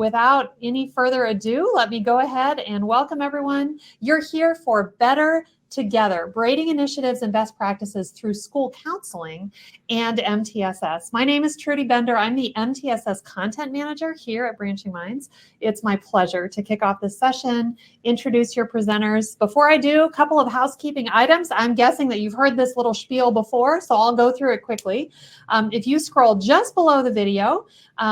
without any further ado, let me go ahead and welcome everyone. You're here for Better Together, Braiding Initiatives and Best Practices through School Counseling and MTSS. My name is Trudy Bender. I'm the MTSS Content Manager here at Branching Minds. It's my pleasure to kick off this session, introduce your presenters. Before I do, a couple of housekeeping items. I'm guessing that you've heard this little spiel before, so I'll go through it quickly. If you scroll just below the video,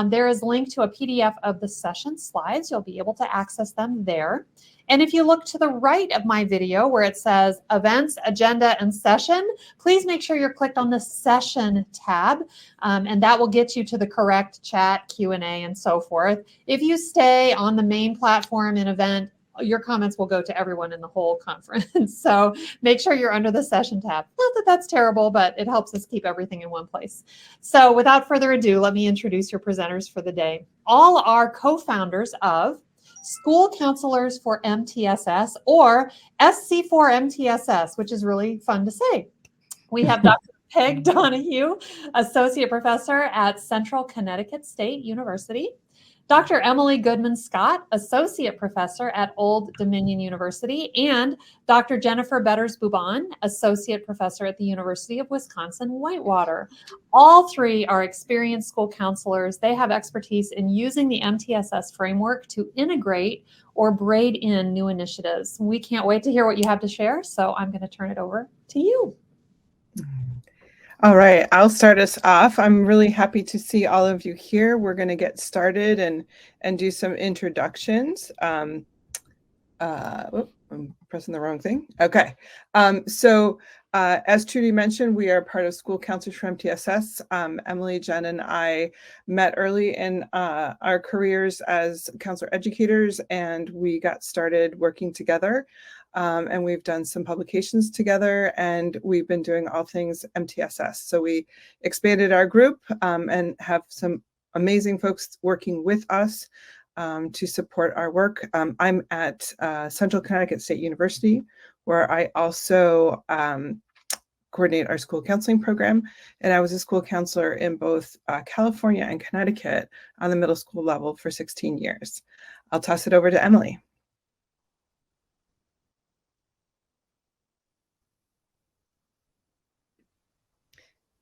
there is a link to a PDF of the session slides. You'll be able to access them there. And if you look to the right of my video where it says Events, Agenda, and Session, please make sure you're clicked on the Session tab, and that will get you to the correct chat, Q&A, and so forth. If you stay on the main platform in Event, your comments will go to everyone in the whole conference. So make sure you're under the Session tab. Not that that's terrible, but it helps us keep everything in one place. So without further ado, let me introduce your presenters for the day. All are co-founders of School Counselors for MTSS, or SC4 MTSS, which is really fun to say. We have Dr. Peg Donahue, Associate Professor at Central Connecticut State University. Dr. Emily Goodman Scott, Associate Professor at Old Dominion University, and Dr. Jennifer Betters-Bubon, Associate Professor at the University of Wisconsin-Whitewater. All three are experienced school counselors. They have expertise in using the MTSS framework to integrate or braid in new initiatives. We can't wait to hear what you have to share, so I'm going to turn it over to you. All right, I'll start us off. I'm really happy to see all of you here. We're going to get started and do some introductions. I'm pressing the wrong thing. Okay, as Trudy mentioned, we are part of School Counselors for MTSS. Emily, Jen, and I met early in our careers as counselor educators, and we got started working together. And we've done some publications together, and we've been doing all things MTSS. So we expanded our group and have some amazing folks working with us to support our work. I'm at Central Connecticut State University, where I also coordinate our school counseling program. And I was a school counselor in both California and Connecticut on the middle school level for 16 years. I'll toss it over to Emily.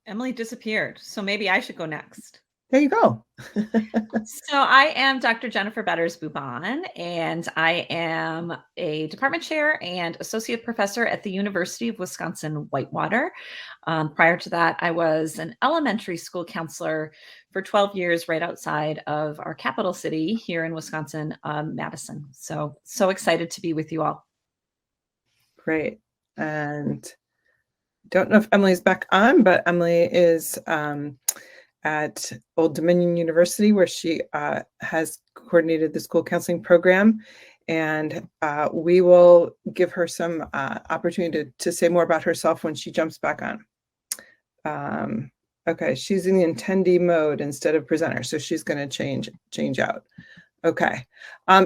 Emily disappeared, so maybe I should go next. There you go. So I am Dr. Jennifer Betters-Bubon, and I am a department chair and associate professor at the University of Wisconsin-Whitewater. Prior to that, I was an elementary school counselor for 12 years right outside of our capital city here in Wisconsin, Madison. So excited to be with you all. Great. And don't know if Emily's back on, but Emily is at Old Dominion University, where she has coordinated the school counseling program. And we will give her some opportunity to say more about herself when she jumps back on. Okay, she's in the attendee mode instead of presenter, so she's going to change out. Okay,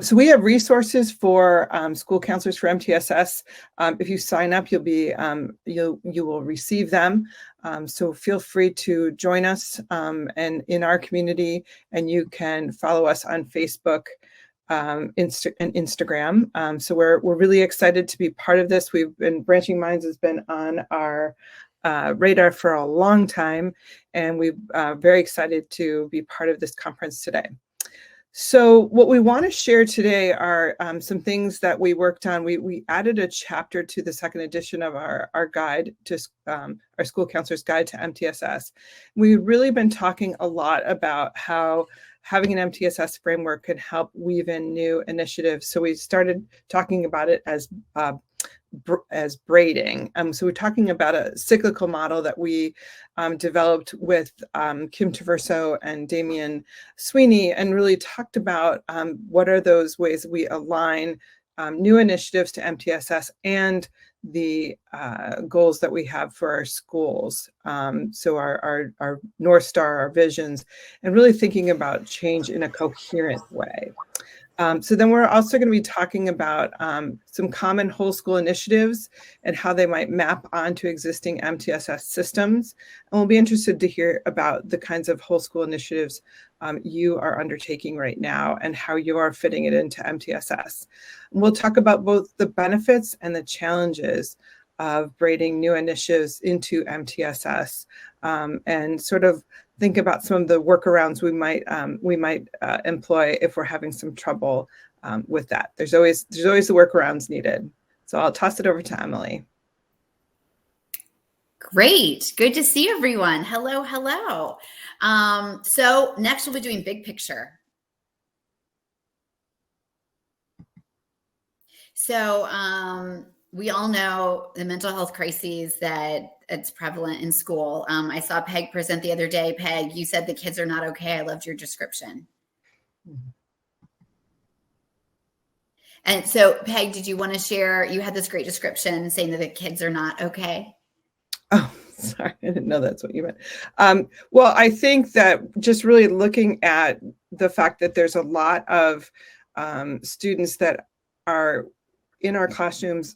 so we have resources for school counselors for MTSS. If you sign up, you will receive them. So feel free to join us and in our community, and you can follow us on Facebook and Instagram. So we're really excited to be part of this. Branching Minds has been on our radar for a long time, and we're very excited to be part of this conference today. So what we want to share today are some things that we worked on. We added a chapter to the second edition of our guide to our School Counselor's Guide to MTSS. We've really been talking a lot about how having an MTSS framework can help weave in new initiatives. So we started talking about it as braiding. So we're talking about a cyclical model that we developed with Kim Traverso and Damian Sweeney, and really talked about what are those ways we align new initiatives to MTSS and the goals that we have for our schools. So our North Star, our visions, and really thinking about change in a coherent way. So then we're also going to be talking about some common whole school initiatives and how they might map onto existing MTSS systems. And we'll be interested to hear about the kinds of whole school initiatives you are undertaking right now and how you are fitting it into MTSS. And we'll talk about both the benefits and the challenges of braiding new initiatives into MTSS, and sort of think about some of the workarounds we might employ if we're having some trouble with that. There's always the workarounds needed. So I'll toss it over to Emily. Great. Good to see everyone. Hello, hello. So next we'll be doing big picture. So we all know the mental health crises that it's prevalent in school. I saw Peg present the other day. Peg, you said the kids are not okay. I loved your description. Mm-hmm. And so, Peg, did you want to share? You had this great description saying that the kids are not okay. Oh, sorry. I didn't know that's what you meant. Well, I think that just really looking at the fact that there's a lot of students that are in our classrooms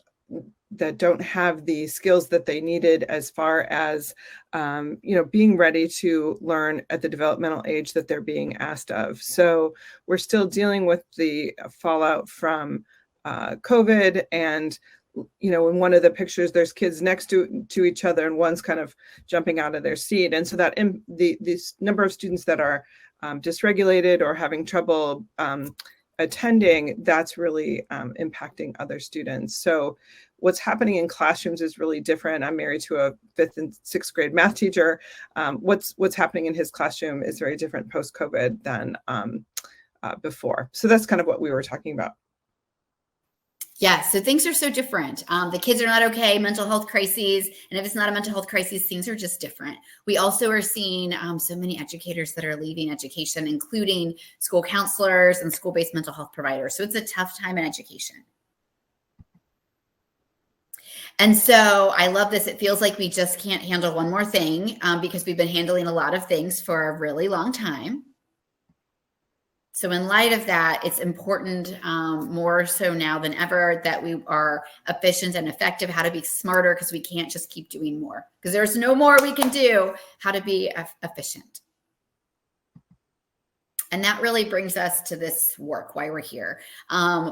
that don't have the skills that they needed as far as, being ready to learn at the developmental age that they're being asked of. So we're still dealing with the fallout from COVID, and in one of the pictures, there's kids next to each other, and one's kind of jumping out of their seat. And so that this number of students that are dysregulated or having trouble attending, that's really impacting other students. So what's happening in classrooms is really different. I'm married to a 5th and 6th grade math teacher. What's happening in his classroom is very different post-COVID than before. So that's kind of what we were talking about. Yeah, so things are so different. The kids are not okay, mental health crises. And if it's not a mental health crisis, things are just different. We also are seeing so many educators that are leaving education, including school counselors and school-based mental health providers. So it's a tough time in education. And so I love this. It feels like we just can't handle one more thing because we've been handling a lot of things for a really long time. So in light of that, it's important more so now than ever that we are efficient and effective, how to be smarter, because we can't just keep doing more because there's no more we can do, how to be efficient. And that really brings us to this work, why we're here.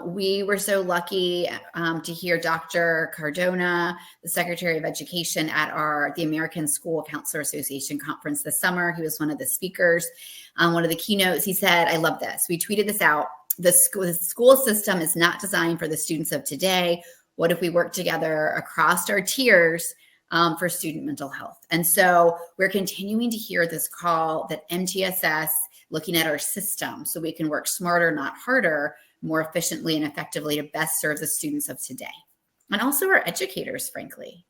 We were so lucky to hear Dr. Cardona, the Secretary of Education at the American School Counselor Association conference this summer. He was one of the speakers. One of the keynotes, he said, I love this. We tweeted this out. The school system is not designed for the students of today. What if we work together across our tiers for student mental health? And so we're continuing to hear this call that MTSS, looking at our system so we can work smarter, not harder, more efficiently and effectively to best serve the students of today. And also our educators, frankly.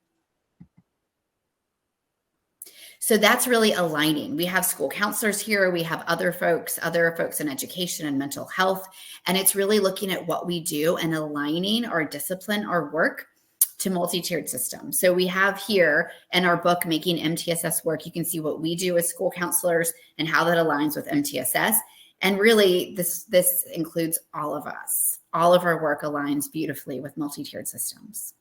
So that's really aligning. We have school counselors here. We have other folks in education and mental health. And it's really looking at what we do and aligning our discipline, our work to multi-tiered systems. So we have here in our book, Making MTSS Work, you can see what we do as school counselors and how that aligns with MTSS. And really, this includes all of us. All of our work aligns beautifully with multi-tiered systems.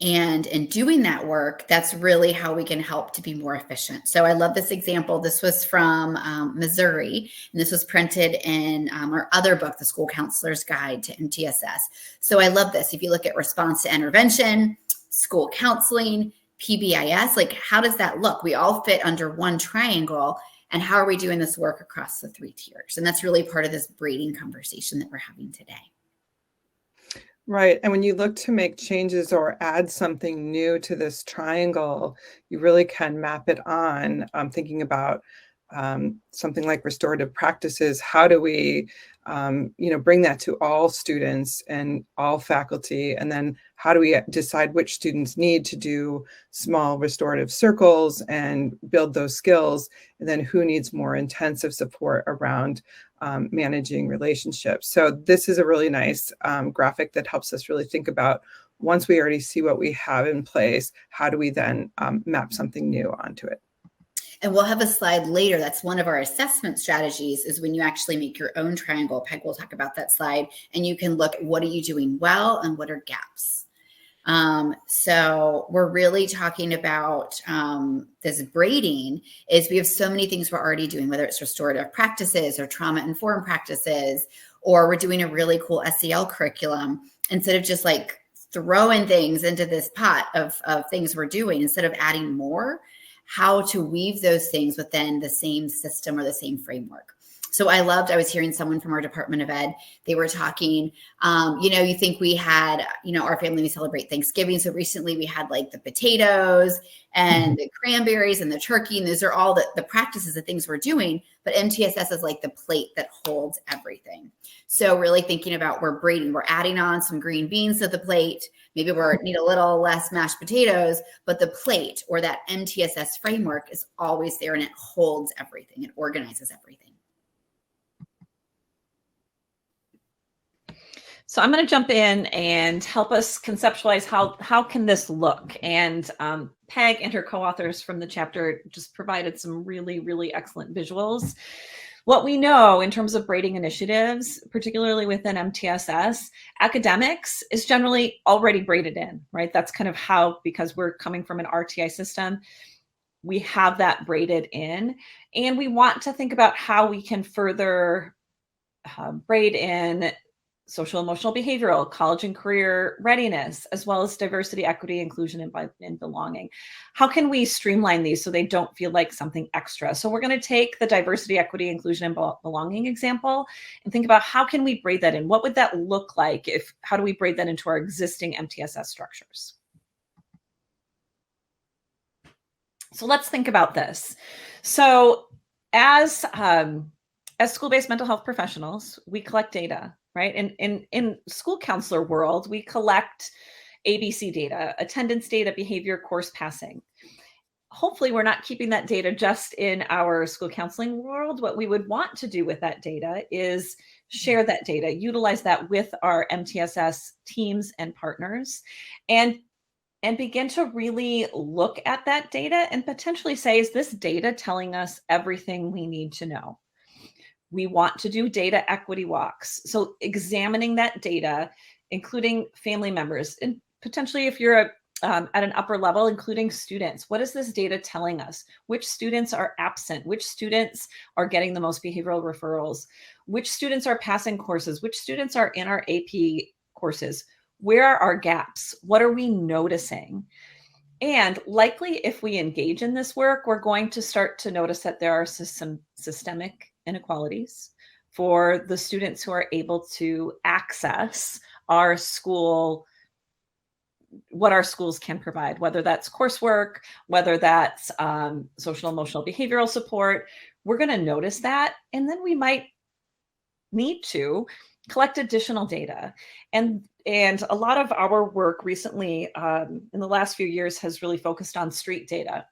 And in doing that work, that's really how we can help to be more efficient. So I love this example. This was from Missouri, and this was printed in our other book, The School Counselor's Guide to MTSS. So I love this. If you look at response to intervention, school counseling, PBIS, like how does that look? We all fit under one triangle. And how are we doing this work across the 3 tiers? And that's really part of this braiding conversation that we're having today. Right. And when you look to make changes or add something new to this triangle, you really can map it on. Thinking about something like restorative practices. How do we, bring that to all students and all faculty? And then how do we decide which students need to do small restorative circles and build those skills? And then who needs more intensive support around managing relationships? So this is a really nice graphic that helps us really think about, once we already see what we have in place, how do we then map something new onto it? And we'll have a slide later. That's one of our assessment strategies, is when you actually make your own triangle. Peg will talk about that slide, and you can look at what are you doing well and what are gaps. So we're really talking about this braiding is we have so many things we're already doing, whether it's restorative practices or trauma-informed practices, or we're doing a really cool SEL curriculum. Instead of just like throwing things into this pot of things we're doing, instead of adding more, how to weave those things within the same system or the same framework. So I was hearing someone from our Department of Ed, they were talking, you think we had, our family, we celebrate Thanksgiving. So recently we had like the potatoes and the cranberries and the turkey. And those are all the practices, the things we're doing. But MTSS is like the plate that holds everything. So really thinking about we're braiding, we're adding on some green beans to the plate. Maybe we need a little less mashed potatoes, but the plate or that MTSS framework is always there, and it holds everything. It organizes everything. So I'm going to jump in and help us conceptualize how can this look. And Peg and her co-authors from the chapter just provided some really, really excellent visuals. What we know in terms of braiding initiatives, particularly within MTSS, academics is generally already braided in, right? That's kind of how, because we're coming from an RTI system, we have that braided in. And we want to think about how we can further braid in social, emotional, behavioral, college and career readiness, as well as diversity, equity, inclusion, and belonging. How can we streamline these so they don't feel like something extra? So we're going to take the diversity, equity, inclusion, and belonging example and think about how can we braid that in? What would that look like? How do we braid that into our existing MTSS structures? So let's think about this. So as school-based mental health professionals, we collect data, right? And in school counselor world, we collect ABC data, attendance data, behavior, course passing. Hopefully we're not keeping that data just in our school counseling world. What we would want to do with that data is share that data, utilize that with our MTSS teams and partners, and begin to really look at that data and potentially say, is this data telling us everything we need to know? We want to do data equity walks. So examining that data, including family members, and potentially if you're at an upper level, including students. What is this data telling us? Which students are absent? Which students are getting the most behavioral referrals? Which students are passing courses? Which students are in our AP courses? Where are our gaps? What are we noticing? And likely if we engage in this work, we're going to start to notice that there are some systemic inequalities for the students who are able to access our school, what our schools can provide, whether that's coursework, whether that's social, emotional, behavioral support. We're going to notice that, and then we might need to collect additional data. And a lot of our work recently in the last few years has really focused on street data.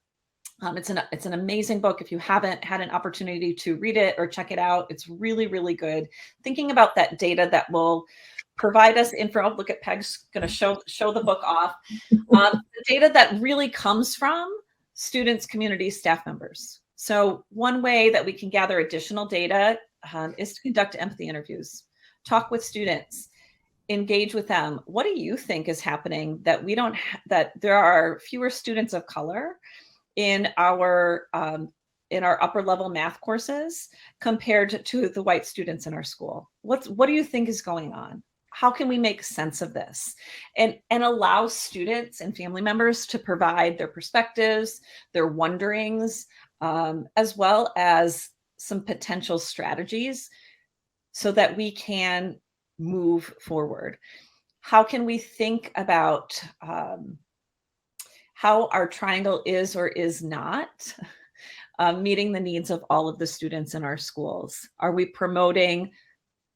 It's an amazing book. If you haven't had an opportunity to read it or check it out, it's really, really good. Thinking about that data that will provide us info. Look at Peg's going to show the book off. The data that really comes from students, communities, staff members. So one way that we can gather additional data is to conduct empathy interviews, talk with students, engage with them. What do you think is happening that that there are fewer students of color in our upper level math courses compared to the white students in our school? What do you think is going on? How can we make sense of this and allow students and family members to provide their perspectives, their wonderings, as well as some potential strategies so that we can move forward? How can we think about how our triangle is or is not meeting the needs of all of the students in our schools? Are we promoting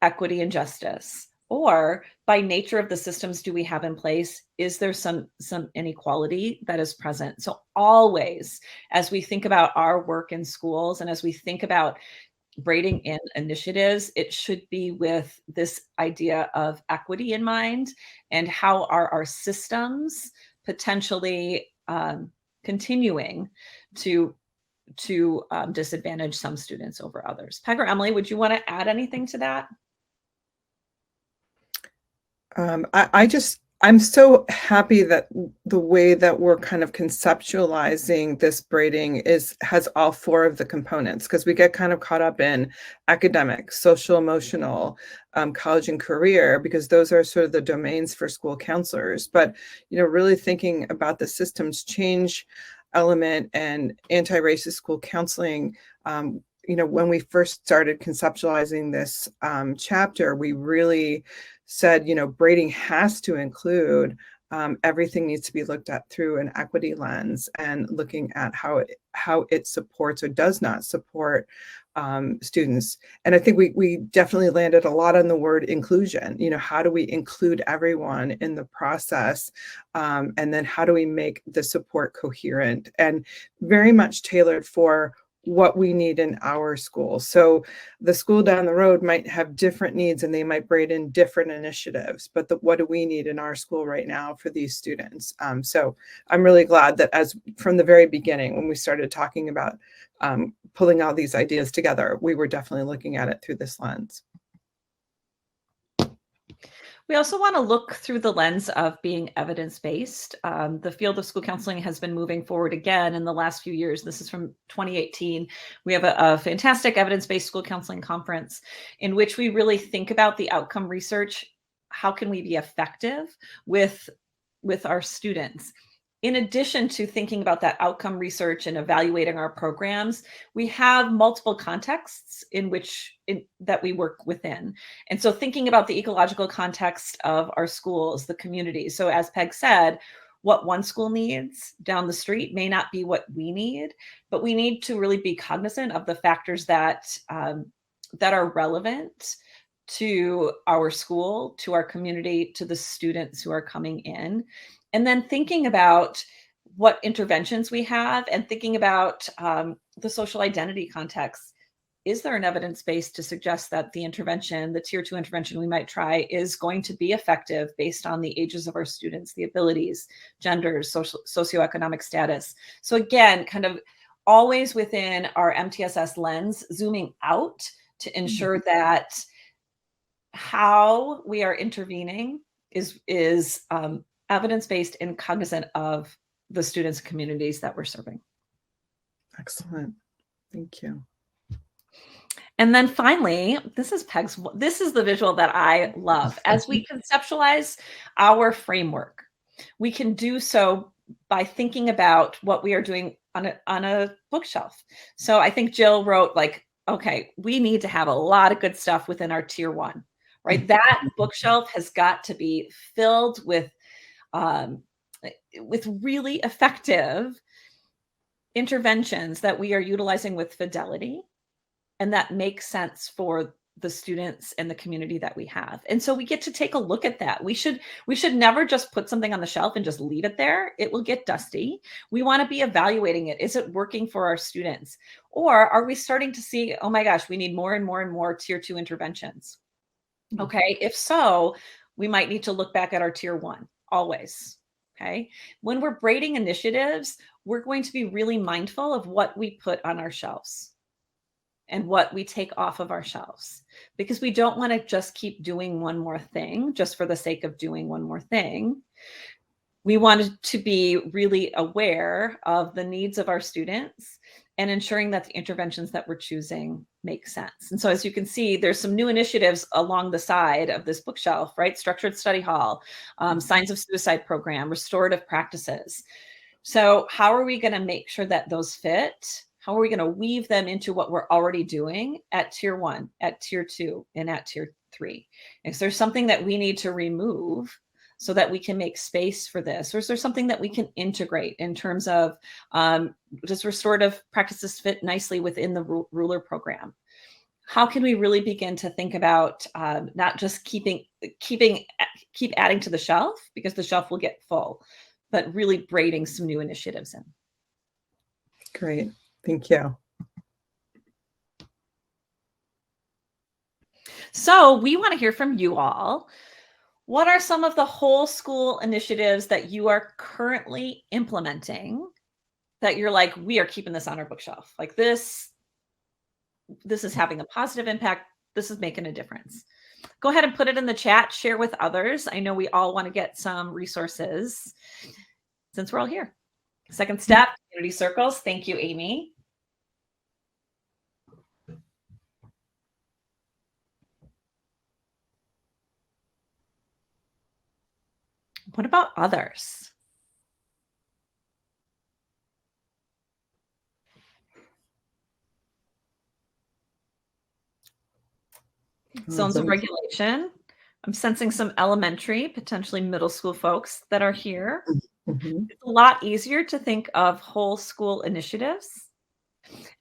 equity and justice? Or by nature of the systems do we have in place, is there some inequality that is present? So always, as we think about our work in schools and as we think about braiding in initiatives, it should be with this idea of equity in mind, and how are our systems potentially continuing to disadvantage some students over others. Peg or Emily, would you want to add anything to that? I'm so happy that the way that we're kind of conceptualizing this braiding has all four of the components, because we get kind of caught up in academic, social, emotional, college and career, because those are sort of the domains for school counselors. But, really thinking about the systems change element and anti-racist school counseling, when we first started conceptualizing this chapter, we really said, braiding has to include everything needs to be looked at through an equity lens, and looking at how it supports or does not support students. And I think we definitely landed a lot on the word inclusion. How do we include everyone in the process? And then how do we make the support coherent and very much tailored for what we need in our school. So the school down the road might have different needs, and they might braid in different initiatives, but what do we need in our school right now for these students? So I'm really glad that from the very beginning, when we started talking about pulling all these ideas together, we were definitely looking at it through this lens. We also want to look through the lens of being evidence-based. The field of school counseling has been moving forward again in the last few years. This is from 2018. We have a fantastic evidence-based school counseling conference in which we really think about the outcome research. How can we be effective with our students? In addition to thinking about that outcome research and evaluating our programs, we have multiple contexts that we work within. And so thinking about the ecological context of our schools, the community. So as Peg said, what one school needs down the street may not be what we need, but we need to really be cognizant of the factors that are relevant to our school, to our community, to the students who are coming in. And then thinking about what interventions we have, and thinking about the social identity context. Is there an evidence base to suggest that the intervention, the tier 2 intervention we might try, is going to be effective based on the ages of our students, the abilities, genders, socioeconomic status? So again, kind of always within our MTSS lens, zooming out to ensure that how we are intervening is evidence-based and cognizant of the students and communities that we're serving. Excellent. Thank you. And then finally, this is the visual that I love. As we conceptualize our framework, we can do so by thinking about what we are doing on a bookshelf. So I think Jill wrote, like, okay, we need to have a lot of good stuff within our tier 1, right? That bookshelf has got to be filled with really effective interventions that we are utilizing with fidelity and that make sense for the students and the community that we have. And so we get to take a look at that. We should never just put something on the shelf and just leave it there. It will get dusty. We want to be evaluating it. Is it working for our students? Or are we starting to see, oh my gosh, we need more and more and more tier 2 interventions? Okay, if so, we might need to look back at our tier 1 always. Okay, when we're braiding initiatives, we're going to be really mindful of what we put on our shelves and what we take off of our shelves, because we don't want to just keep doing one more thing just for the sake of doing one more thing. We wanted to be really aware of the needs of our students and ensuring that the interventions that we're choosing make sense. And so as you can see, there's some new initiatives along the side of this bookshelf, right? Structured study hall, signs of suicide program, restorative practices. So how are we going to make sure that those fit? How are we going to weave them into what we're already doing at tier 1, at tier 2, and at tier 3? Is there something that we need to remove so that we can make space for this? Or is there something that we can integrate in terms of does restorative practices fit nicely within the ruler program? How can we really begin to think about not just keep adding to the shelf, because the shelf will get full, but really braiding some new initiatives in? Great. Thank you. So we want to hear from you all. What are some of the whole school initiatives that you are currently implementing that you're like, we are keeping this on our bookshelf. Like this is having a positive impact. This is making a difference. Go ahead and put it in the chat, share with others. I know we all want to get some resources since we're all here. Second step, community circles. Thank you, Amy. What about others? Zones of regulation. I'm sensing some elementary, potentially middle school folks that are here. Mhm. It's a lot easier to think of whole school initiatives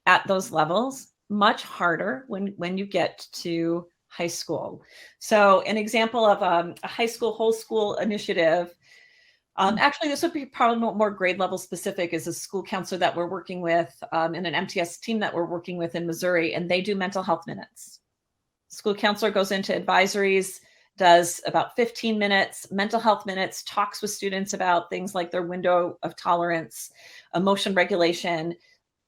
at those levels, much harder when you get to high school. So an example of a high school, whole school initiative, actually this would be probably more grade level specific, is a school counselor that we're working with in an MTS team that we're working with in Missouri, and they do mental health minutes. School counselor goes into advisories, does about 15 minutes, mental health minutes, talks with students about things like their window of tolerance, emotion regulation,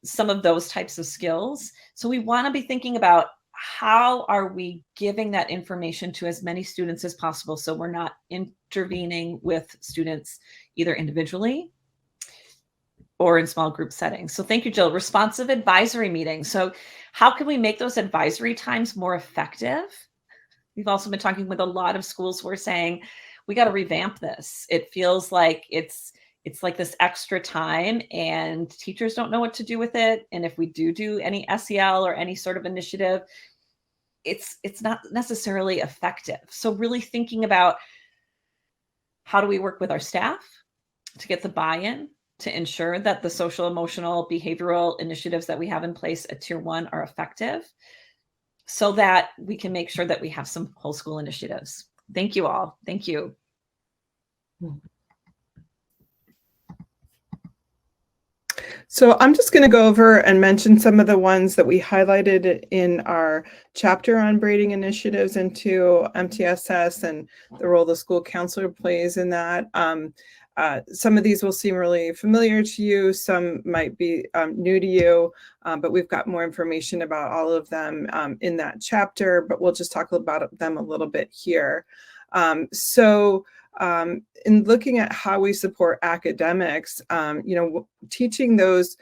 some of those types of skills. So we want to be thinking about how are we giving that information to as many students as possible, so we're not intervening with students either individually or in small group settings. So thank you, Jill. Responsive advisory meetings. So how can we make those advisory times more effective? We've also been talking with a lot of schools who are saying, we got to revamp this. It feels like it's like this extra time and teachers don't know what to do with it. And if we do any SEL or any sort of initiative, it's not necessarily effective. So really thinking about how do we work with our staff to get the buy-in to ensure that the social, emotional, behavioral initiatives that we have in place at Tier 1 are effective, so that we can make sure that we have some whole school initiatives. Thank you all. Thank you. So I'm just going to go over and mention some of the ones that we highlighted in our chapter on braiding initiatives into MTSS and the role the school counselor plays in that. Some of these will seem really familiar to you. Some might be new to you, but we've got more information about all of them in that chapter, but we'll just talk about them a little bit here. In looking at how we support academics, teaching those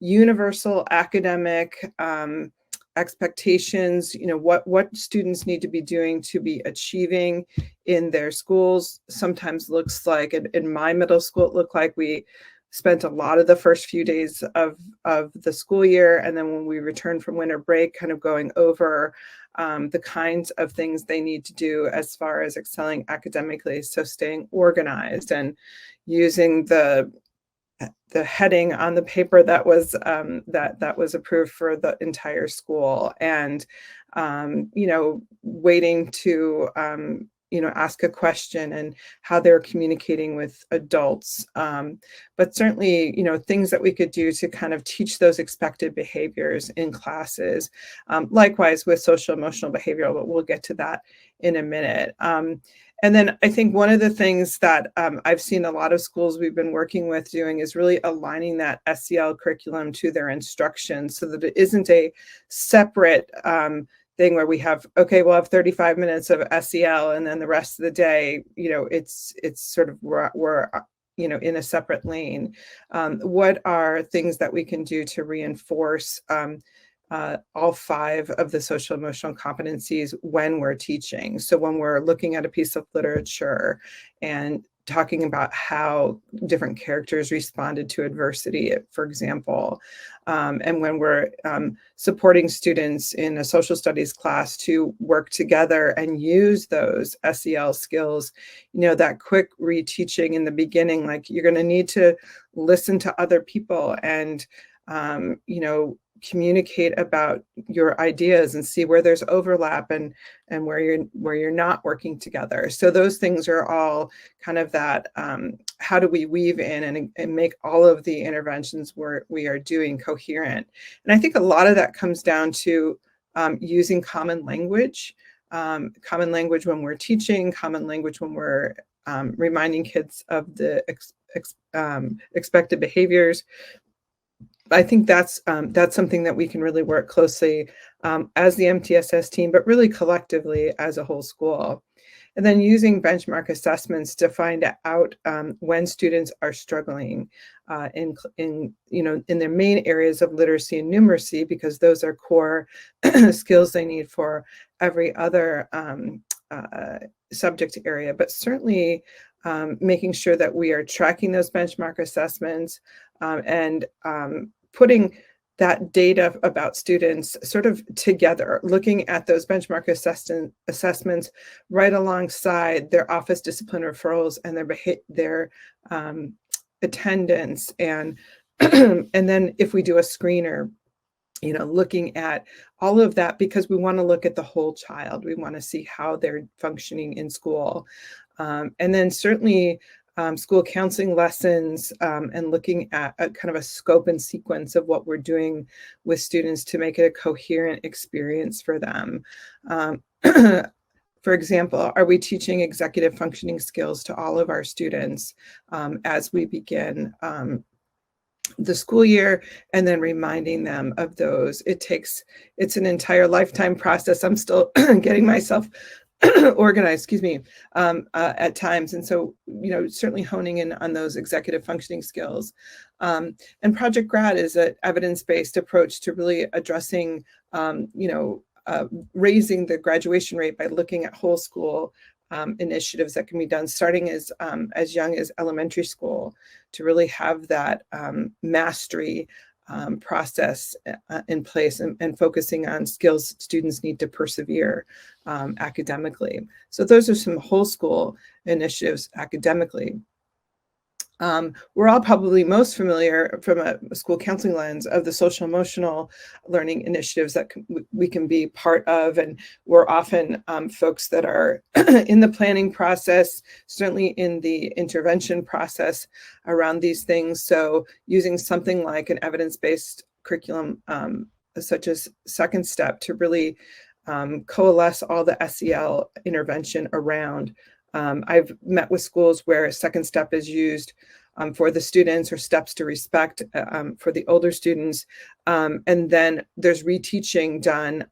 universal academic expectations, what students need to be doing to be achieving in their schools sometimes looks like, in my middle school, it looked like we spent a lot of the first few days of the school year, and then when we returned from winter break, kind of going over the kinds of things they need to do as far as excelling academically. So staying organized and using the heading on the paper that was that was approved for the entire school, and waiting to ask a question, and how they're communicating with adults. But certainly, things that we could do to kind of teach those expected behaviors in classes. Likewise with social emotional behavioral, but we'll get to that in a minute. And then I think one of the things that I've seen a lot of schools we've been working with doing is really aligning that SEL curriculum to their instruction, so that it isn't a separate thing where we'll have 35 minutes of SEL, and then the rest of the day, it's sort of we're in a separate lane. What are things that we can do to reinforce all 5 of the social emotional competencies when we're teaching? So when we're looking at a piece of literature and talking about how different characters responded to adversity, for example, and when we're supporting students in a social studies class to work together and use those SEL skills, that quick reteaching in the beginning, like you're going to need to listen to other people and, communicate about your ideas and see where there's overlap and where you're not working together. So those things are all kind of that, how do we weave in and make all of the interventions we are doing coherent? And I think a lot of that comes down to using common language when we're teaching, common language when we're reminding kids of the expected behaviors. I think that's something that we can really work closely as the MTSS team, but really collectively as a whole school. And then using benchmark assessments to find out when students are struggling in their main areas of literacy and numeracy, because those are core skills they need for every other subject area. But certainly making sure that we are tracking those benchmark assessments and putting that data about students sort of together, looking at those benchmark assessments right alongside their office discipline referrals and their attendance, and and then if we do a screener, looking at all of that, because we want to look at the whole child. We want to see how they're functioning in school, and then certainly school counseling lessons, and looking at a kind of a scope and sequence of what we're doing with students to make it a coherent experience for them. For example, are we teaching executive functioning skills to all of our students as we begin the school year, and then reminding them of those? It's an entire lifetime process. I'm still getting myself organized, at times. And so, certainly honing in on those executive functioning skills. And Project Grad is an evidence-based approach to really addressing, raising the graduation rate by looking at whole school initiatives that can be done starting as young as elementary school, to really have that mastery process in place, and focusing on skills students need to persevere academically. So those are some whole school initiatives academically. We're all probably most familiar from a school counseling lens of the social emotional learning initiatives that we can be part of. And we're often folks that are in the planning process, certainly in the intervention process around these things. So using something like an evidence-based curriculum, such as Second Step, to really coalesce all the SEL intervention around. I've met with schools where Second Step is used for the students, or steps to respect for the older students. And then there's reteaching done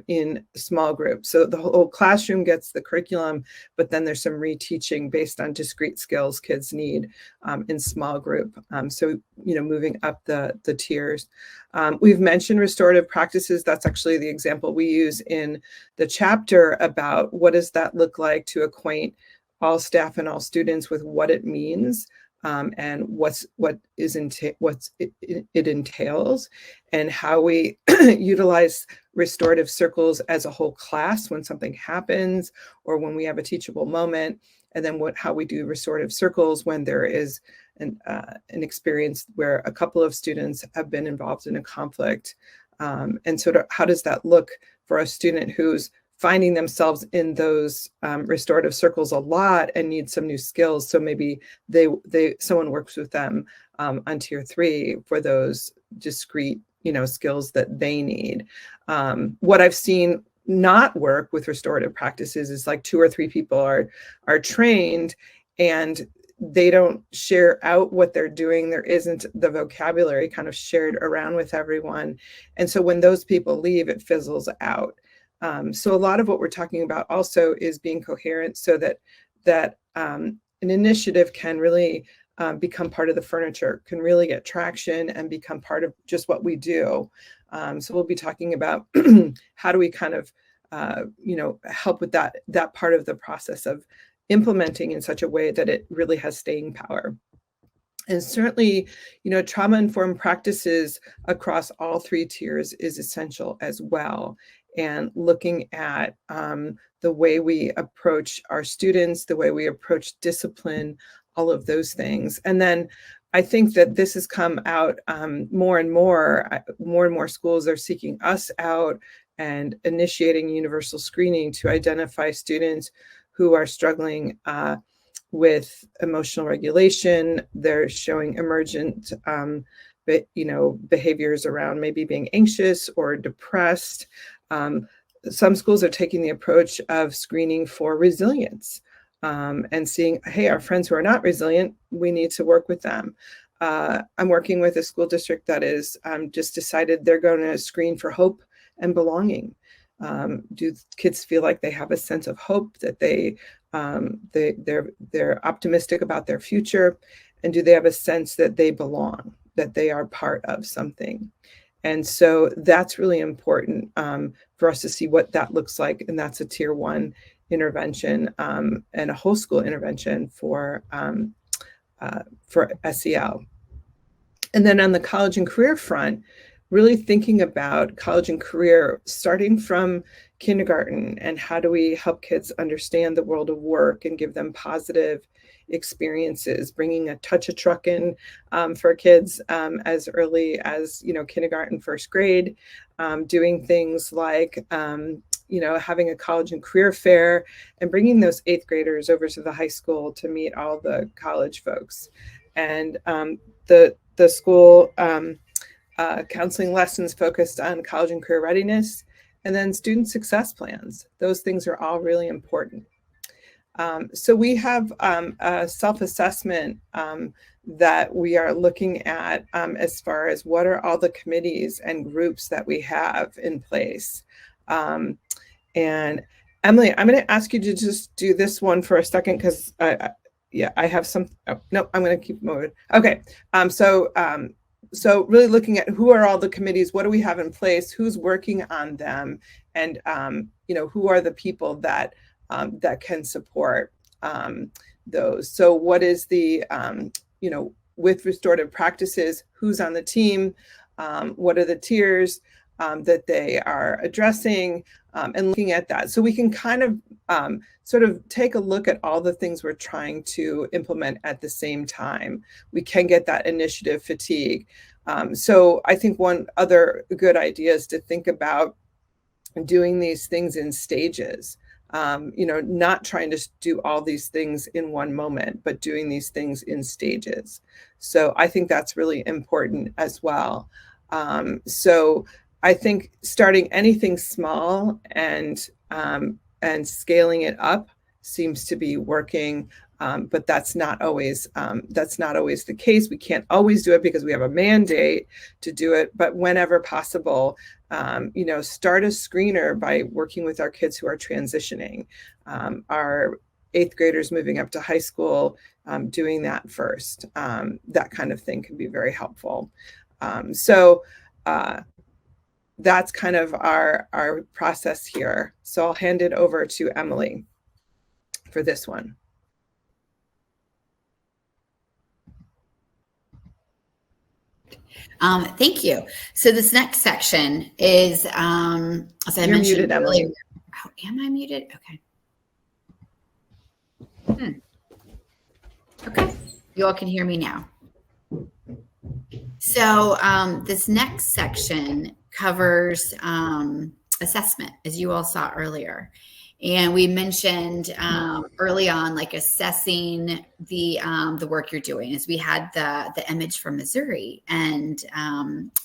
in small groups. So the whole classroom gets the curriculum, but then there's some reteaching based on discrete skills kids need in small group. So, moving up the tiers. We've mentioned restorative practices. That's actually the example we use in the chapter about what does that look like to acquaint all staff and all students with what it means, and what it entails, and how we utilize restorative circles as a whole class when something happens, or when we have a teachable moment, and then how we do restorative circles when there is an experience where a couple of students have been involved in a conflict, and sort of how does that look for a student who's finding themselves in those restorative circles a lot and need some new skills. So maybe someone works with them on tier 3 for those discrete, skills that they need. What I've seen not work with restorative practices is like 2 or 3 people are trained and they don't share out what they're doing. There isn't the vocabulary kind of shared around with everyone. And so when those people leave, it fizzles out. So a lot of what we're talking about also is being coherent, so that an initiative can really become part of the furniture, can really get traction and become part of just what we do. So we'll be talking about how do we kind of help with that part of the process of implementing in such a way that it really has staying power. And certainly, trauma-informed practices across all 3 tiers is essential as well. And looking at the way we approach our students, the way we approach discipline, all of those things. And then I think that this has come out more and more schools are seeking us out and initiating universal screening to identify students who are struggling with emotional regulation. They're showing emergent behaviors around maybe being anxious or depressed. Some schools are taking the approach of screening for resilience and seeing, hey, our friends who are not resilient, we need to work with them. I'm working with a school district that is just decided they're going to screen for hope and belonging. Do kids feel like they have a sense of hope, that they're optimistic about their future, and do they have a sense that they belong, that they are part of something? And so that's really important for us to see what that looks like, and that's a tier 1 intervention and a whole school intervention for SEL. And then on the college and career front, really thinking about college and career starting from kindergarten, and how do we help kids understand the world of work and give them positive experiences, bringing a touch of truck in for kids as early as, kindergarten, first grade, doing things like, having a college and career fair, and bringing those 8th graders over to the high school to meet all the college folks. And the school counseling lessons focused on college and career readiness, and then student success plans. Those things are all really important. So we have a self-assessment that we are looking at as far as what are all the committees and groups that we have in place. And Emily, I'm going to ask you to just do this one for a second, because I have some. Oh, no, I'm going to keep moving. Okay. So really looking at who are all the committees, what do we have in place, who's working on them, and who are the people that can support those. So what is the with restorative practices, who's on the team, what are the tiers that they are addressing, and looking at that, so we can kind of sort of take a look at all the things we're trying to implement at the same time. We can get that initiative fatigue. So I think one other good idea is to think about doing these things in stages. Not trying to do all these things in one moment, but doing these things in stages. So I think that's really important as well. So I think starting anything small and scaling it up seems to be working, but that's not always the case. We can't always do it because we have a mandate to do it, but whenever possible, start a screener by working with our kids who are transitioning, our 8th graders moving up to high school, doing that first. That kind of thing can be very helpful. That's kind of our process here. So I'll hand it over to Emily for this one. Thank you. So this next section is, as I You're mentioned muted, earlier. Emily. Oh, am I muted? Okay. Okay. You all can hear me now. So this next section covers assessment, as you all saw earlier. And we mentioned early on, like assessing the work you're doing, as we had the image from Missouri, and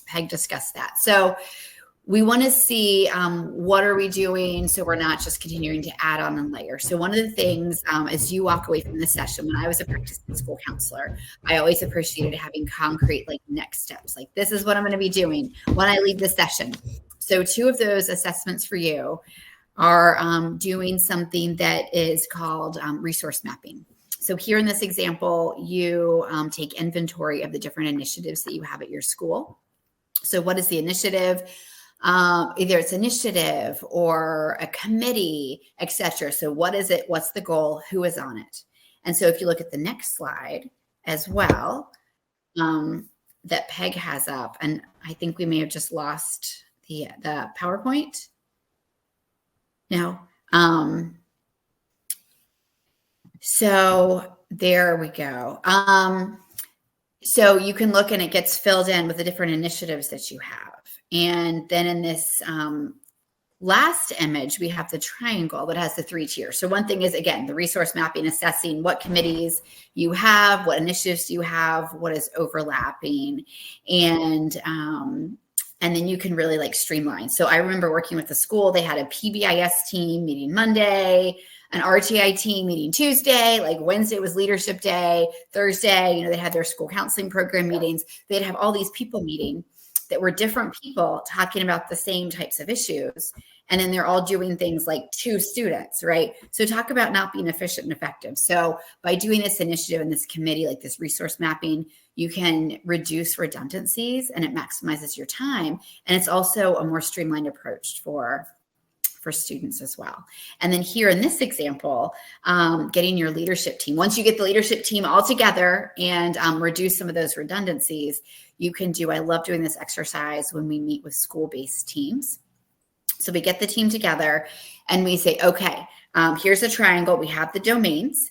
Peg discussed that. So we want to see what are we doing, so we're not just continuing to add on and layer. So one of the things, as you walk away from this session, when I was a practicing school counselor, I always appreciated having concrete next steps. Like, this is what I'm going to be doing when I leave this session. So 2 of those assessments for you are doing something that is called resource mapping. So here in this example, you take inventory of the different initiatives that you have at your school. So what is the initiative? Either it's initiative or a committee, etc. So what is it? What's the goal? Who is on it? And so if you look at the next slide as well, that Peg has up, and I think we may have just lost the PowerPoint. No. So there we go. So you can look, and it gets filled in with the different initiatives that you have. And then in this last image, we have the triangle that has the 3 tiers. So one thing is, again, the resource mapping, assessing what committees you have, what initiatives you have, what is overlapping, and then you can really streamline. So I remember working with the school. They had a PBIS team meeting Monday, an RTIT meeting Tuesday, like Wednesday was leadership day, Thursday, they had their school counseling program meetings. They'd have all these people meeting that were different people talking about the same types of issues. And then they're all doing things like 2 students, right? So talk about not being efficient and effective. So by doing this initiative and this committee, like this resource mapping, you can reduce redundancies and it maximizes your time. And it's also a more streamlined approach for students as well. And then here in this example, getting your leadership team, once you get the leadership team all together and reduce some of those redundancies, you can I love doing this exercise when we meet with school-based teams. So we get the team together and we say, okay, here's a triangle. We have the domains,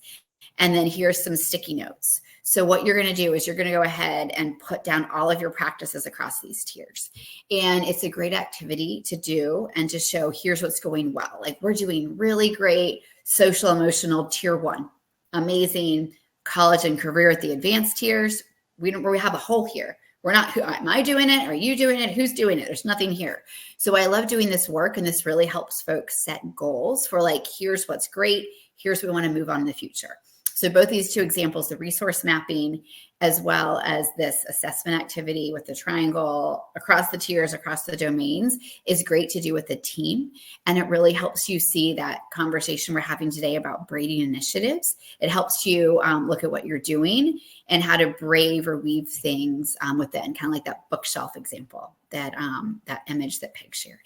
and then here's some sticky notes. So what you're going to do is you're going to go ahead and put down all of your practices across these tiers. And it's a great activity to do and to show here's what's going well. Like we're doing really great social emotional tier 1, amazing college and career at the advanced tiers. We have a hole here. We're not, am I doing it? Are you doing it? Who's doing it? There's nothing here. So I love doing this work, and this really helps folks set goals for like, here's what's great. Here's what we want to move on in the future. So both these 2 examples, the resource mapping, as well as this assessment activity with the triangle across the tiers, across the domains, is great to do with the team. And it really helps you see that conversation we're having today about braiding initiatives. It helps you look at what you're doing and how to brave or weave things within, kind of like that bookshelf example, that image that Peg shared.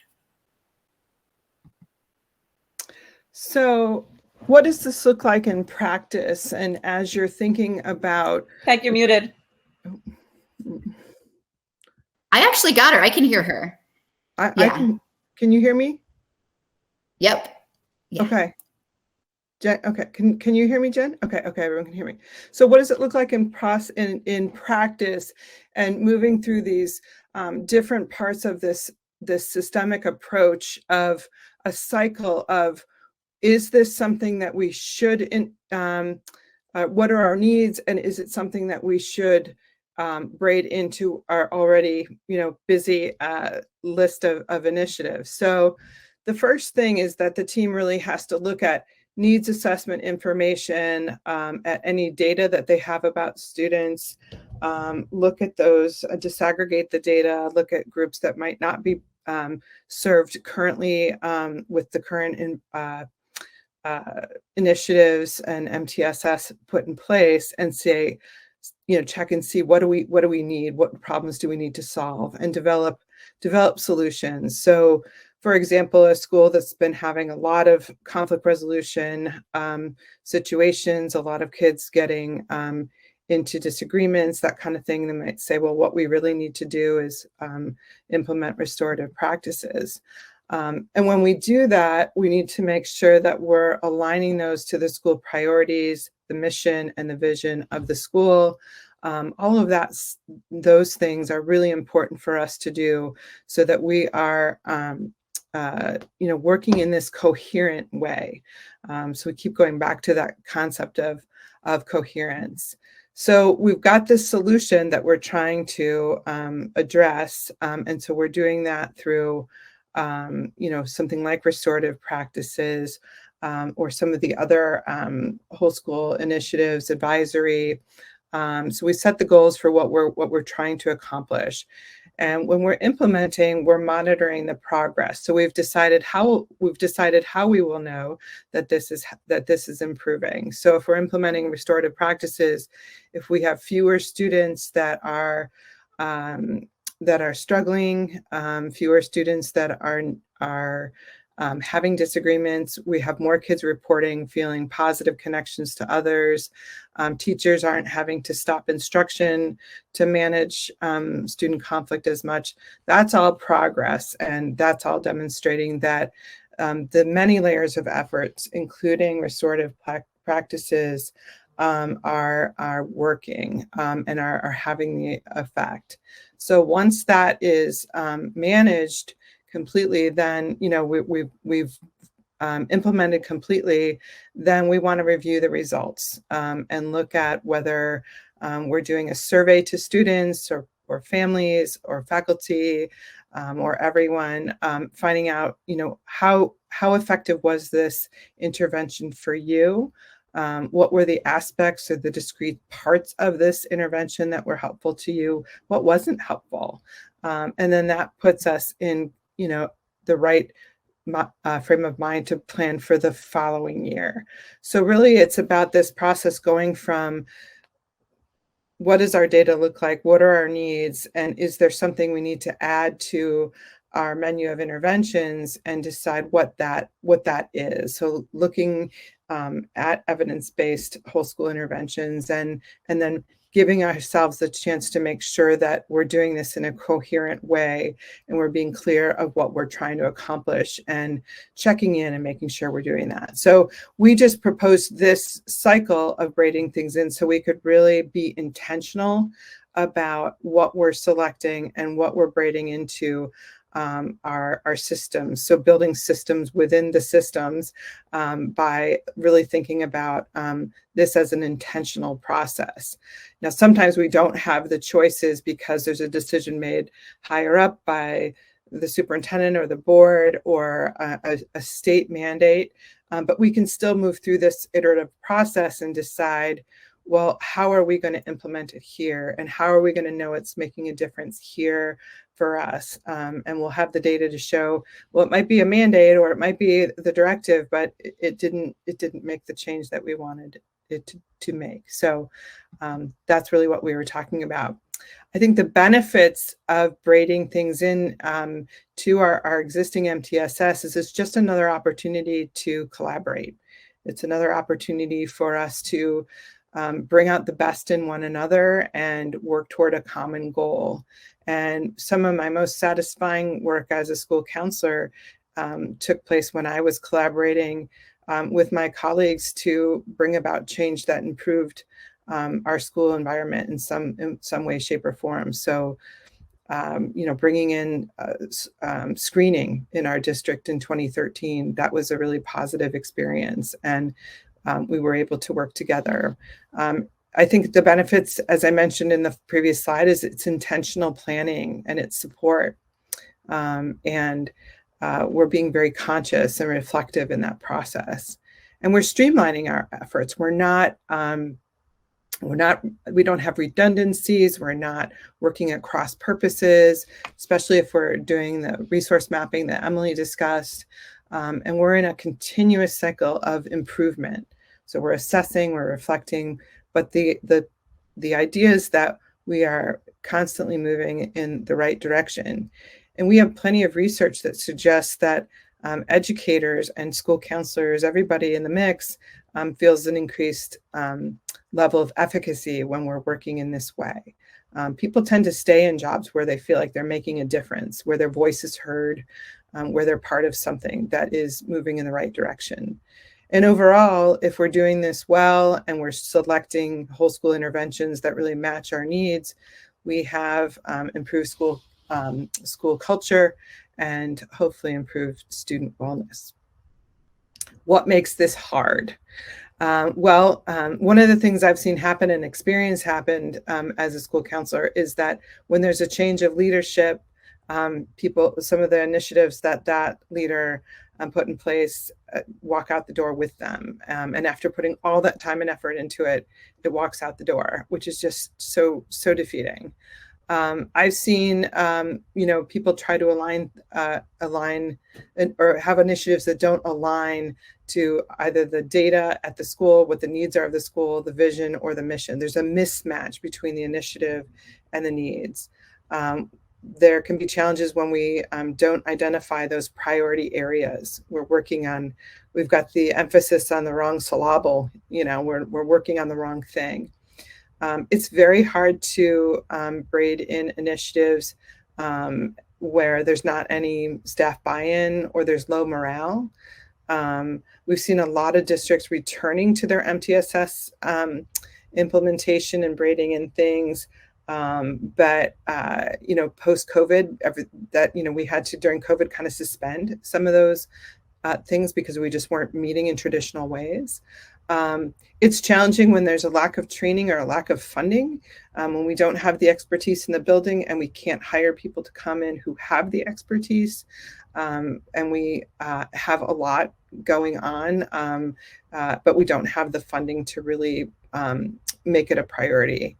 So what does this look like in practice? And as you're thinking about... Peg, you're muted. I actually got her. I can hear her. Can you hear me? Yep. Yeah. Okay. Jen, okay. Can you hear me, Jen? Okay. Everyone can hear me. So what does it look like in practice and moving through these different parts of this systemic approach of a cycle of, is this something that we should, what are our needs? And is it something that we should braid into our already, busy list of initiatives? So the first thing is that the team really has to look at needs assessment information, at any data that they have about students, look at those, disaggregate the data, look at groups that might not be served currently with the current initiatives and MTSS put in place, and say, check and see what do we need, what problems do we need to solve, and develop solutions. So, for example, a school that's been having a lot of conflict resolution situations, a lot of kids getting into disagreements, that kind of thing, they might say, well, what we really need to do is implement restorative practices. And when we do that, we need to make sure that we're aligning those to the school priorities, the mission and the vision of the school. All of those things are really important for us to do so that we are, working in this coherent way. So we keep going back to that concept of coherence. So we've got this solution that we're trying to address. And so we're doing that through something like restorative practices, or some of the other whole school initiatives, advisory. So we set the goals for what we're trying to accomplish. And when we're implementing, we're monitoring the progress. So we've decided how we will know that this is improving. So if we're implementing restorative practices, if we have fewer students that are struggling, fewer students that are having disagreements, we have more kids reporting feeling positive connections to others. Teachers aren't having to stop instruction to manage student conflict as much. That's all progress, and that's all demonstrating that the many layers of efforts, including restorative practices, are working and are having the effect. So once that is managed completely, then we've implemented completely, then we want to review the results and look at whether we're doing a survey to students or families or faculty, or everyone, finding out, how effective was this intervention for you? What were the aspects or the discrete parts of this intervention that were helpful to you? What wasn't helpful? And then that puts us in, the right frame of mind to plan for the following year. So really, it's about this process going from what does our data look like? What are our needs? And is there something we need to add to our menu of interventions and decide what that is? So looking at evidence-based whole school interventions and then giving ourselves the chance to make sure that we're doing this in a coherent way and we're being clear of what we're trying to accomplish and checking in and making sure we're doing that. So we just proposed this cycle of braiding things in so we could really be intentional about what we're selecting and what we're braiding into our systems. So building systems within the systems by really thinking about this as an intentional process. Now, sometimes we don't have the choices because there's a decision made higher up by the superintendent or the board or a state mandate, but we can still move through this iterative process and decide, well, how are we going to implement it here? And how are we going to know it's making a difference here for us? And we'll have the data to show, well, it might be a mandate or it might be the directive, but it didn't make the change that we wanted it to make. So that's really what we were talking about. I think the benefits of braiding things in to our existing MTSS is it's just another opportunity to collaborate. It's another opportunity for us to bring out the best in one another and work toward a common goal. And some of my most satisfying work as a school counselor took place when I was collaborating with my colleagues to bring about change that improved our school environment in some way, shape, or form. So, bringing in screening in our district in 2013, that was a really positive experience. And we were able to work together. I think the benefits, as I mentioned in the previous slide, is it's intentional planning and it's support. And we're being very conscious and reflective in that process. And we're streamlining our efforts. We don't have redundancies. We're not working at cross purposes, especially if we're doing the resource mapping that Emily discussed. And we're in a continuous cycle of improvement. So we're assessing, we're reflecting, but the idea is that we are constantly moving in the right direction. And we have plenty of research that suggests that educators and school counselors, everybody in the mix, feels an increased level of efficacy when we're working in this way. People tend to stay in jobs where they feel like they're making a difference, where their voice is heard, where they're part of something that is moving in the right direction. And overall, if we're doing this well and we're selecting whole school interventions that really match our needs, we have improved school culture and hopefully improved student wellness. What makes this hard? One of the things I've seen happen and experience happened as a school counselor is that when there's a change of leadership, some of the initiatives that leader put in place walk out the door with them. And after putting all that time and effort into it, it walks out the door, which is just so defeating. I've seen, people try to align or have initiatives that don't align to either the data at the school, what the needs are of the school, the vision, or the mission. There's a mismatch between the initiative and the needs. There can be challenges when we don't identify those priority areas. We've got the emphasis on the wrong syllable, we're working on the wrong thing. It's very hard to braid in initiatives where there's not any staff buy-in or there's low morale. We've seen a lot of districts returning to their MTSS implementation and braiding in things. But post-COVID, we had to, during COVID, kind of suspend some of those things because we just weren't meeting in traditional ways. It's challenging when there's a lack of training or a lack of funding, when we don't have the expertise in the building and we can't hire people to come in who have the expertise. And we have a lot going on, but we don't have the funding to really make it a priority.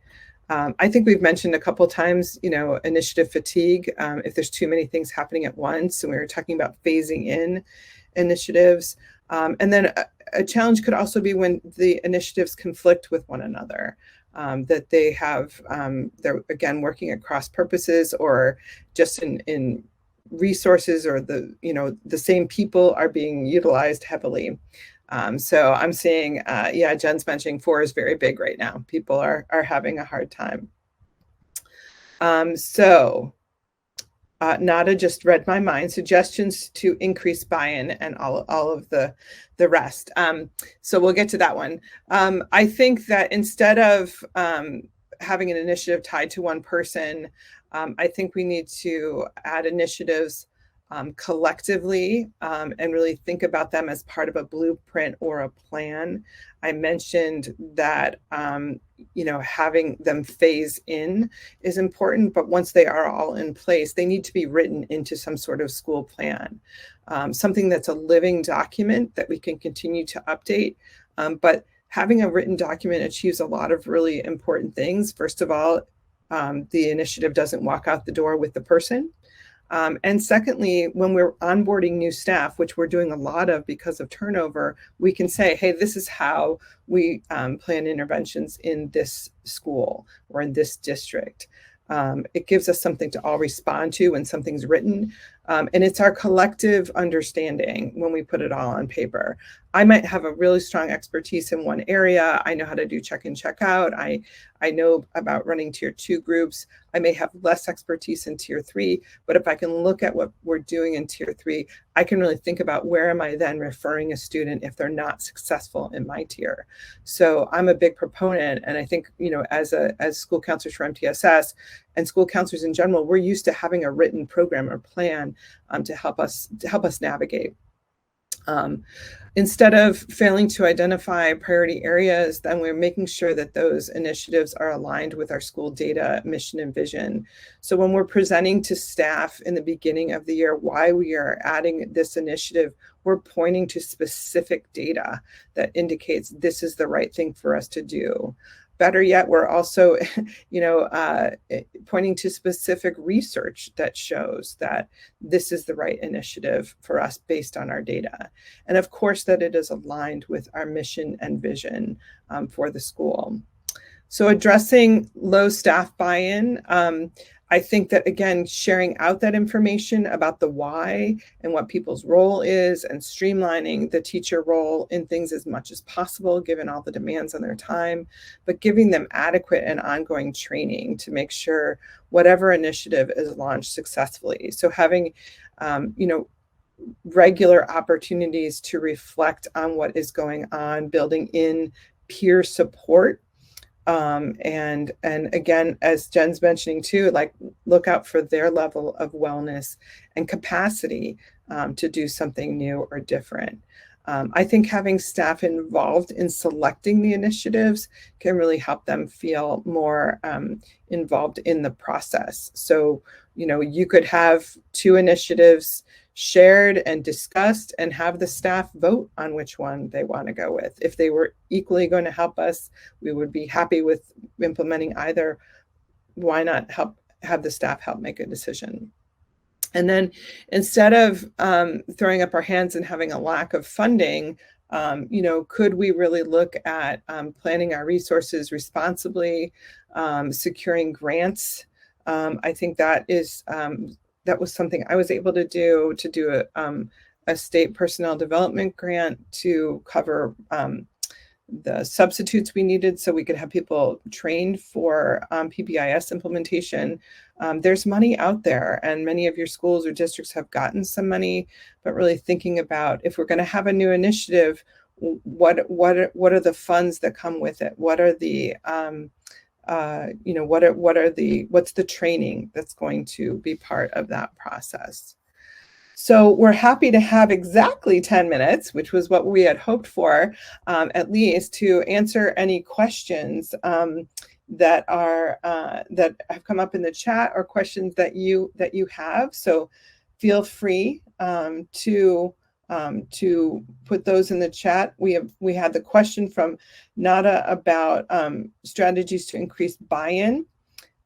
I think we've mentioned a couple of times, initiative fatigue, if there's too many things happening at once, and we were talking about phasing in initiatives. And then a challenge could also be when the initiatives conflict with one another, that they have, they're again working at cross purposes, or just in resources, or the same people are being utilized heavily. So I'm seeing, Jen's mentioning 4 is very big right now. People are having a hard time. Nada just read my mind. Suggestions to increase buy-in and all of the rest. So we'll get to that one. I think that instead of having an initiative tied to one person, I think we need to add initiatives collectively, and really think about them as part of a blueprint or a plan. I mentioned that having them phase in is important, but once they are all in place, they need to be written into some sort of school plan, something that's a living document that we can continue to update. But having a written document achieves a lot of really important things. First of all, the initiative doesn't walk out the door with the person. And secondly, when we're onboarding new staff, which we're doing a lot of because of turnover, we can say, hey, this is how we plan interventions in this school or in this district. It gives us something to all respond to when something's written. And it's our collective understanding when we put it all on paper. I might have a really strong expertise in one area. I know how to do check-in, check-out. I know about running tier 2 groups. I may have less expertise in tier 3, but if I can look at what we're doing in tier 3, I can really think about where am I then referring a student if they're not successful in my tier. So I'm a big proponent, and I think, as school counselors for MTSS and school counselors in general, we're used to having a written program or plan to help us navigate. Instead of failing to identify priority areas, then we're making sure that those initiatives are aligned with our school data, mission, and vision. So when we're presenting to staff in the beginning of the year why we are adding this initiative, we're pointing to specific data that indicates this is the right thing for us to do. Better yet, we're also, pointing to specific research that shows that this is the right initiative for us based on our data. And of course, that it is aligned with our mission and vision for the school. So addressing low staff buy-in, I think that, again, sharing out that information about the why and what people's role is, and streamlining the teacher role in things as much as possible, given all the demands on their time, but giving them adequate and ongoing training to make sure whatever initiative is launched successfully. So having, regular opportunities to reflect on what is going on, building in peer support. And again, as Jen's mentioning too, look out for their level of wellness and capacity to do something new or different. I think having staff involved in selecting the initiatives can really help them feel more involved in the process. So, you could have 2 initiatives shared and discussed and have the staff vote on which one they want to go with. If they were equally going to help us, we would be happy with implementing either. Why not have the staff help make a decision? And then instead of throwing up our hands and having a lack of funding, could we really look at planning our resources responsibly, securing grants? I think that was something I was able to do a state personnel development grant to cover the substitutes we needed so we could have people trained for PBIS implementation. There's money out there, and many of your schools or districts have gotten some money, but really thinking about, if we're going to have a new initiative, what are the funds that come with it? What are the what's the training that's going to be part of that process? So we're happy to have exactly 10 minutes, which was what we had hoped for, at least, to answer any questions that have come up in the chat, or questions that you have. So feel free to put those in the chat. We had the question from Nada about strategies to increase buy-in.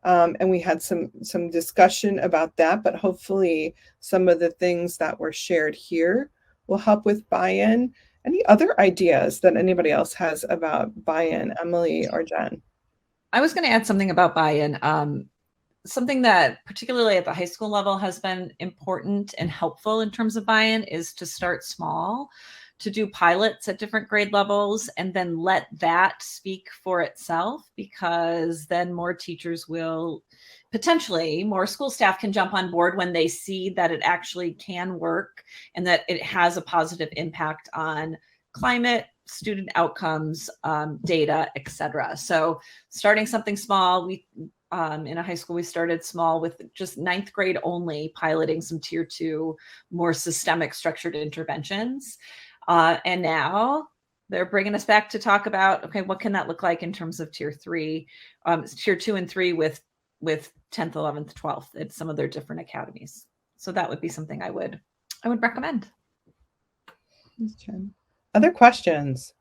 And we had some discussion about that, but hopefully some of the things that were shared here will help with buy-in. Any other ideas that anybody else has about buy-in, Emily or Jen? I was going to add something about buy-in. Something that particularly at the high school level has been important and helpful in terms of buy-in is to start small, to do pilots at different grade levels, and then let that speak for itself, because then more teachers will, potentially more school staff can jump on board when they see that it actually can work and that it has a positive impact on climate, student outcomes, data, etc. So starting something small, in a high school, we started small with just 9th grade only, piloting some tier 2, more systemic structured interventions. And now they're bringing us back to talk about, okay, what can that look like in terms of tier 3, tier 2 and 3 with 10th, 11th, 12th at some of their different academies. So that would be something I would recommend. Thanks, Jen. Other questions?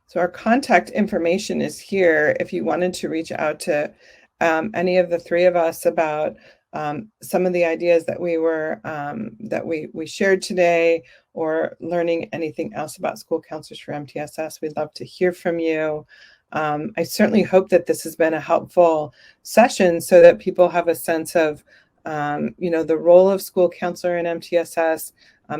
So our contact information is here if you wanted to reach out to any of the three of us about some of the ideas that we shared today, or learning anything else about school counselors for MTSS. We'd love to hear from you. I certainly hope that this has been a helpful session, so that people have a sense of the role of school counselor in MTSS,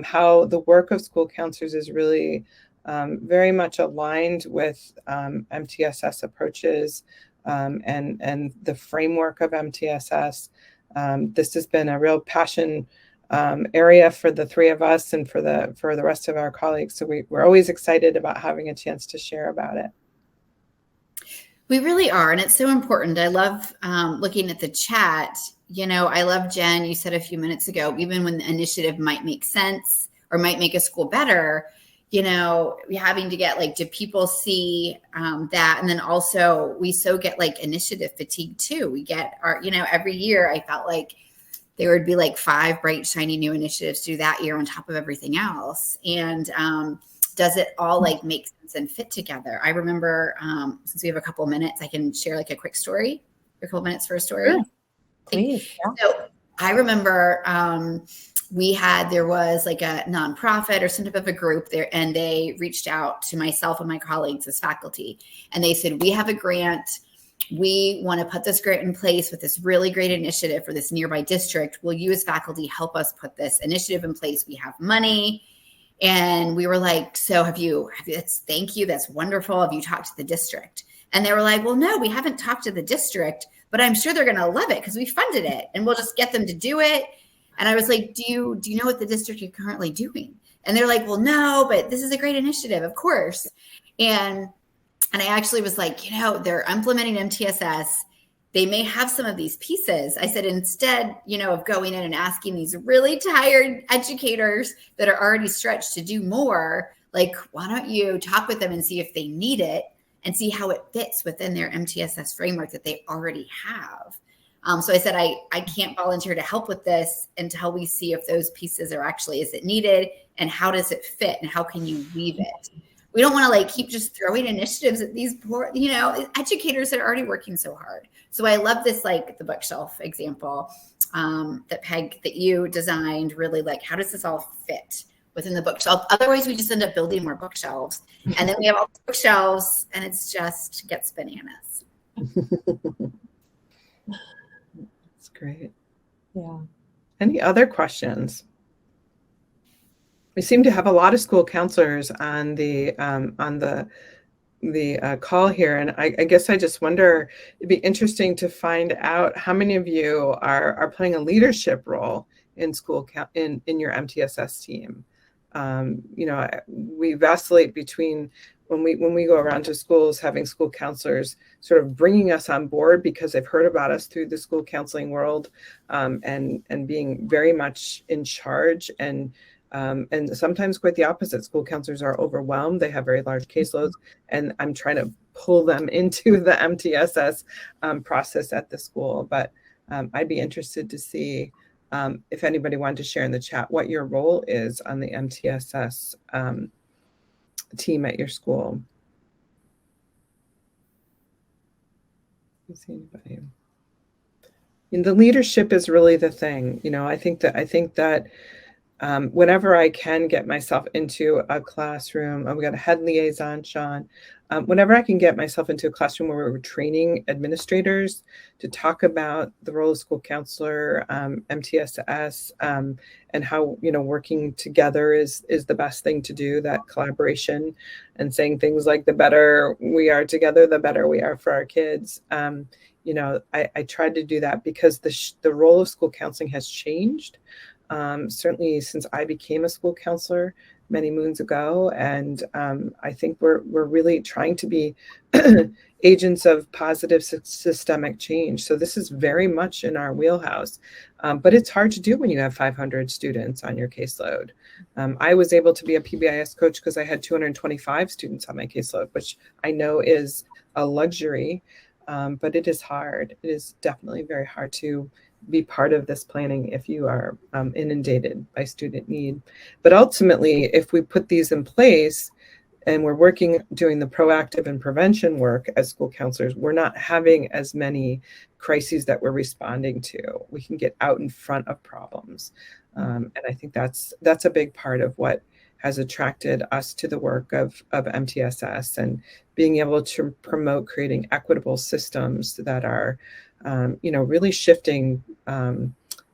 how the work of school counselors is really very much aligned with MTSS approaches and the framework of MTSS. This has been a real passion area for the three of us and for the rest of our colleagues. So we're always excited about having a chance to share about it. We really are. And it's so important. I love looking at the chat. I love, Jen, you said a few minutes ago, even when the initiative might make sense or might make a school better, having to get do people see that? And then also we get initiative fatigue too. We get our, every year I felt like there would be 5 bright, shiny new initiatives to do that year on top of everything else. And does it all make sense and fit together? I remember, since we have a couple of minutes, I can share a quick story, a couple of minutes for a story. Sure. Please. Yeah. So I remember there was a nonprofit or some type of a group there, and they reached out to myself and my colleagues as faculty, and they said, we have a grant. We want to put this grant in place with this really great initiative for this nearby district. Will you as faculty help us put this initiative in place? We have money. And we were like, so thank you. That's wonderful. Have you talked to the district? And they were like, well, no, we haven't talked to the district, but I'm sure they're going to love it because we funded it and we'll just get them to do it. And I was like, do you know what the district you're currently doing? And they're like, well, no, but this is a great initiative, of course. And I actually was like, they're implementing MTSS. They may have some of these pieces. I said, instead, of going in and asking these really tired educators that are already stretched to do more, why don't you talk with them and see if they need it and see how it fits within their MTSS framework that they already have. So I said, I can't volunteer to help with this until we see if those pieces are actually, is it needed and how does it fit and how can you weave it? We don't want to keep just throwing initiatives at these poor, educators that are already working so hard. So I love this, the bookshelf example that Peg, that you designed, really how does this all fit within the bookshelf? Otherwise, we just end up building more bookshelves. And then we have all the bookshelves and it's just gets bananas. That's great. Yeah. Any other questions? We seem to have a lot of school counselors on the call here, and I guess I just wonder, it'd be interesting to find out how many of you are playing a leadership role in school in your MTSS team. We vacillate between when we go around to schools, having school counselors sort of bringing us on board because they've heard about us through the school counseling world, and being very much in charge, and sometimes quite the opposite. School counselors are overwhelmed. They have very large caseloads, and I'm trying to pull them into the MTSS process at the school. But I'd be interested to see if anybody wanted to share in the chat what your role is on the MTSS team at your school. See anybody? And the leadership is really the thing. I think that whenever I can get myself into a classroom, we got a head liaison, Sean. Whenever I can get myself into a classroom where we're training administrators to talk about the role of school counselor, MTSS, and how working together is the best thing to do. That collaboration, and saying things like, the better we are together, the better we are for our kids. I tried to do that because the role of school counseling has changed. Certainly since I became a school counselor many moons ago, and I think we're really trying to be agents of positive systemic change. So this is very much in our wheelhouse, but it's hard to do when you have 500 students on your caseload. I was able to be a PBIS coach because I had 225 students on my caseload, which I know is a luxury, but it is hard. It is definitely very hard to be part of this planning if you are inundated by student need. But ultimately, if we put these in place and we're doing the proactive and prevention work as school counselors, we're not having as many crises that we're responding to. We can get out in front of problems. And I think that's a big part of what has attracted us to the work of MTSS, and being able to promote creating equitable systems that are really shifting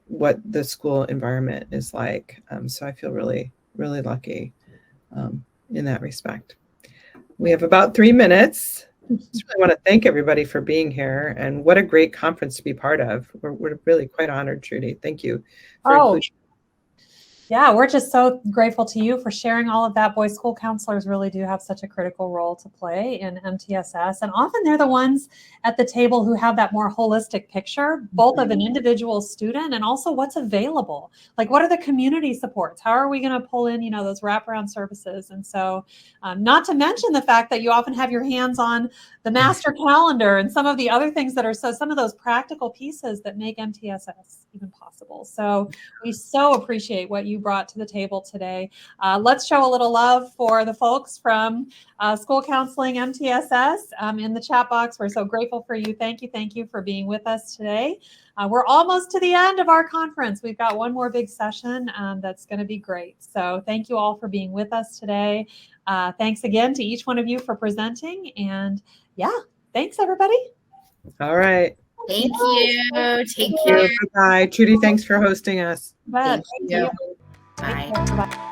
what the school environment is like. So I feel really, really lucky in that respect. We have about 3 minutes. Just really want to thank everybody for being here, and what a great conference to be part of. We're really quite honored, Trudy. Thank you for including. Yeah, we're just so grateful to you for sharing all of that. Boys, school counselors really do have such a critical role to play in MTSS. And often they're the ones at the table who have that more holistic picture, both of an individual student and also what's available. Like, what are the community supports? How are we going to pull in, those wraparound services? And so not to mention the fact that you often have your hands on the master calendar and some of the other things that are some of those practical pieces that make MTSS even possible. So we so appreciate what you brought to the table today. Let's show a little love for the folks from School Counseling MTSS in the chat box. We're so grateful for you. Thank you for being with us today. We're almost to the end of our conference. We've got one more big session that's going to be great. So thank you all for being with us today. Thanks again to each one of you for presenting. And yeah, thanks everybody. All right. Thank you. Take care. Bye. Trudy, thanks for hosting us. Thank you. Bye. Bye.